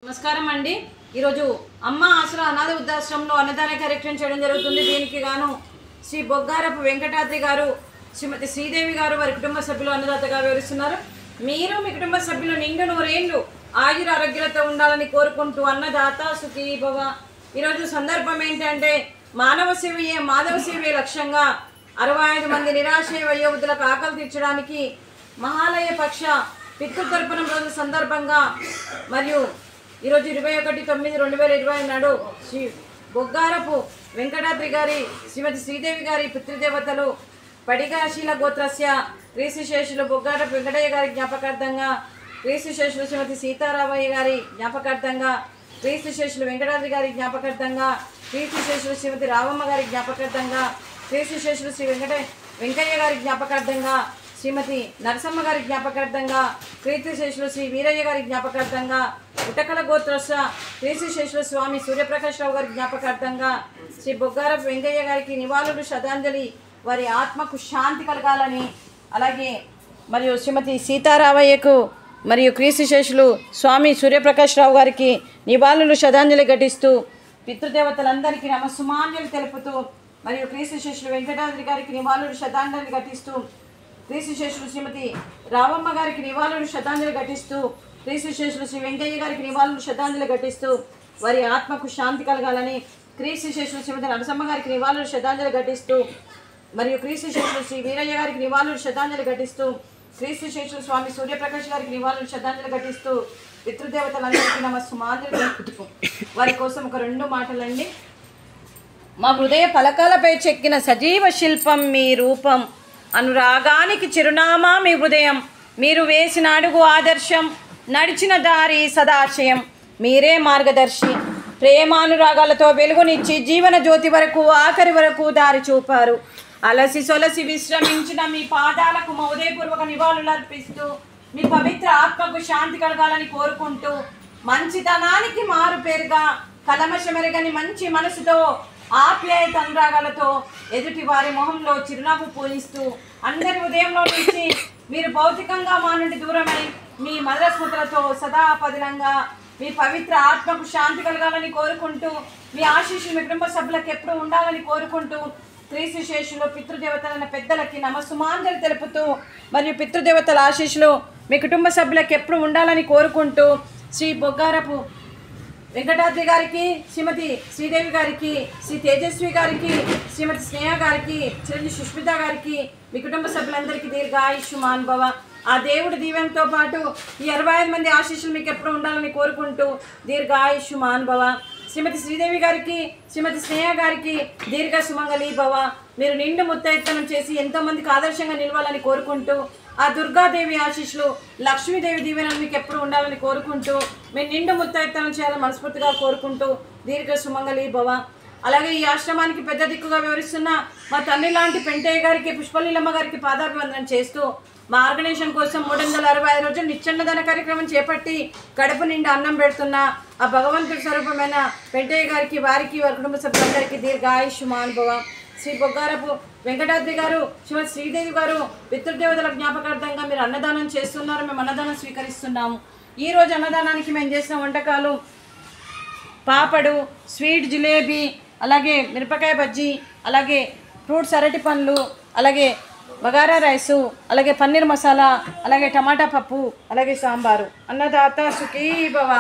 నమస్కారం అండి. ఈరోజు అమ్మ ఆసరా అనాథ వృద్ధాశ్రమంలో అన్నదాన కార్యక్రమం చేయడం జరుగుతుంది. దీనికి గాను శ్రీ బొగ్గారపు వెంకటాద్రి గారు, శ్రీమతి శ్రీదేవి గారు వారి కుటుంబ సభ్యులు అన్నదాతగా వివరిస్తున్నారు. మీరు మీ కుటుంబ సభ్యులు నిండు నూరేళ్లు ఆయుర ఆరోగ్యాలతో ఉండాలని కోరుకుంటూ అన్నదాత సుఖీ భవ. ఈరోజు సందర్భం ఏంటంటే మానవ సేవయే మాధవ సేవే లక్ష్యంగా 65 మంది నిరాశ్రయ వయోవృద్ధులకు ఆకలి తీర్చడానికి మహాలయ పక్ష పితృతర్పణం రోజు సందర్భంగా మరియు ఈరోజు 21/9/2020 నాడు శ్రీ బొగ్గారపు వెంకటాద్రి గారి, శ్రీమతి శ్రీదేవి గారి పితృదేవతలు పడిగాశీల గోత్రస్య క్రీస్తుశేషులు బొగ్గారపు వెంకటయ్య గారి జ్ఞాపకార్థంగా, క్రీస్తుశేషులు శ్రీమతి సీతారామయ్య గారి జ్ఞాపకార్థంగా, క్రీస్తుశేషులు వెంకటాద్రి గారి జ్ఞాపకార్థంగా, క్రీస్తుశేషులు శ్రీమతి రామమ్మ గారి జ్ఞాపకార్థంగా, క్రీస్తుశేషులు శ్రీ వెంకయ్య గారి జ్ఞాపకార్థంగా, శ్రీమతి నరసమ్మ గారి జ్ఞాపకార్థంగా, క్రీస్తుశేషులు శ్రీ వీరయ్య గారి జ్ఞాపకార్థంగా, ఉటకల గోత్రస్య క్రీస్తుశేషులు స్వామి సూర్యప్రకాశ్రావు గారి జ్ఞాపకార్థంగా, శ్రీ బొగ్గారపు వెంకయ్య గారికి నివాళులు శ్రద్ధాంజలి, వారి ఆత్మకు శాంతి కలగాలని, అలాగే మరియు శ్రీమతి సీతారామయ్యకు మరియు క్రీస్తుశేషులు స్వామి సూర్యప్రకాశ్రావు గారికి నివాళులు శ్రద్ధాంజలి ఘటిస్తూ పితృదేవతలందరికీ నమస్సుమాంజలి తెలుపుతూ మరియు క్రీస్తుశేషులు వెంకటాద్రి గారికి నివాళులు శ్రద్ధాంజలి ఘటిస్తూ, క్రీస్తుశేషులు శ్రీమతి రామమ్మ గారికి నివాళులు శ్రద్ధాంజలి ఘటిస్తూ, క్రీస్తుశేషులు శ్రీ వెంకయ్య గారికి నివాళులు శ్రద్ధాంజలి ఘటిస్తూ వారి ఆత్మకు శాంతి కలగాలని, క్రీస్తుశేషులు శ్రీమతి నరసమ్మ గారికి నివాళులు శ్రద్ధాంజలి ఘటిస్తూ మరియు క్రీస్తుశేషులు శ్రీ వీరయ్య గారికి నివాళులు శ్రద్ధాంజలి ఘటిస్తూ, క్రీస్తుశేషులు స్వామి సూర్యప్రకాష్ గారికి నివాళులు శ్రద్ధాంజలి ఘటిస్తూ పితృదేవతలందరికీ నమస్సుమాంజలి తెలుపుతూ వారి కోసం ఒక 2 మాటలండి. మా హృదయ పలకాలపై చెక్కిన సజీవ శిల్పం మీ రూపం, అనురాగానికి చిరునామా మీ హృదయం, మీరు వేసిన అడుగు ఆదర్శం, నడిచిన దారి సదాశయం, మీరే మార్గదర్శి. ప్రేమానురాగాలతో వెలుగునిచ్చి జీవన జ్యోతి వరకు ఆఖరి వరకు దారి చూపారు. అలసి సొలసి విశ్రమించిన మీ పాదాలకు మా ఉదయపూర్వక నివాళులు అర్పిస్తూ మీ పవిత్ర ఆత్మకు శాంతి కలగాలని కోరుకుంటూ, మంచితనానికి మారు పేరుగా కలమషమెరగని మంచి మనసుతో ఆప్యాయత అనురాగాలతో ఎదుటి వారి మొహంలో చిరునవ్వు పూజిస్తూ అందరి ఉదయంలో నుంచి మీరు భౌతికంగా మా నుండి దూరమై మీ మధుర స్మృతులతో సదా పదిలంగా మీ పవిత్ర ఆత్మకు శాంతి కలగాలని కోరుకుంటూ, మీ ఆశీస్సులు మీ కుటుంబ సభ్యులకు ఎప్పుడు ఉండాలని కోరుకుంటూ, క్రీస్తుశేషులు పితృదేవతలైన పెద్దలకి నమస్సుమాంజలి తెలుపుతూ మరియు పితృదేవతల ఆశీస్సులు మీ కుటుంబ సభ్యులకు ఎప్పుడు ఉండాలని కోరుకుంటూ, శ్రీ బొగ్గారపు వెంకటాద్రి గారికి, శ్రీమతి శ్రీదేవి గారికి, శ్రీ తేజస్వి గారికి, శ్రీమతి స్నేహ గారికి, చిరంజీవి సుష్మిత గారికి, మీ కుటుంబ సభ్యులందరికీ దీర్ఘాయుష్మాన్ భవ. ఆ దేవుడి దీవెనతో పాటు ఈ 65 మంది ఆశీస్సులు మీకు ఎప్పుడు ఉండాలని కోరుకుంటూ దీర్ఘాయుష్మాన్ భవ. శ్రీమతి శ్రీదేవి గారికి, శ్రీమతి స్నేహ గారికి దీర్ఘ సుమంగళి భవ. మీరు నిండు ముత్తైత్తనం చేసి ఎంతోమందికి ఆదర్శంగా నిలవాలని కోరుకుంటూ, ఆ దుర్గాదేవి ఆశీస్సులు, లక్ష్మీదేవి దీవెనలు మీకు ఎప్పుడు ఉండాలని కోరుకుంటూ, మీరు నిండు ముత్తైత్తనం చేయాలని మనస్ఫూర్తిగా కోరుకుంటూ దీర్ఘ సుమంగళి భవ. అలాగే ఈ ఆశ్రమానికి పెద్ద దిక్కుగా వివరిస్తున్న మా తండ్రి లాంటి పెంటయ్య గారికి, పుష్పలీలమ్మ గారికి పాదాభివందనం చేస్తూ, మా ఆర్గనైజేషన్ కోసం 365 రోజులు నిత్యన్నదాన కార్యక్రమం చేపట్టి కడుపు నిండా అన్నం పెడుతున్న ఆ భగవంతుడి స్వరూపమైన పెంటయ్య గారికి, వారికి, వారి కుటుంబ సభ్యులందరికీ దీర్ఘాయుష్మాన్ భవ. శ్రీ బొగ్గారపు వెంకటాద్రి గారు, శ్రీమతి శ్రీదేవి గారు పితృదేవతల జ్ఞాపకార్థంగా మీరు అన్నదానం చేస్తున్నారు. మేము అన్నదానం స్వీకరిస్తున్నాము. ఈరోజు అన్నదానానికి మేము చేసిన వంటకాలు పాపడు, స్వీట్ జిలేబీ, అలాగే మిరపకాయ బజ్జీ, అలాగే ఫ్రూట్స్ అరటి పండ్లు, అలాగే బగారా రైసు, అలాగే పన్నీర్ మసాలా, అలాగే టమాటా పప్పు, అలాగే సాంబారు. అన్నదాత సుఖీ భవ.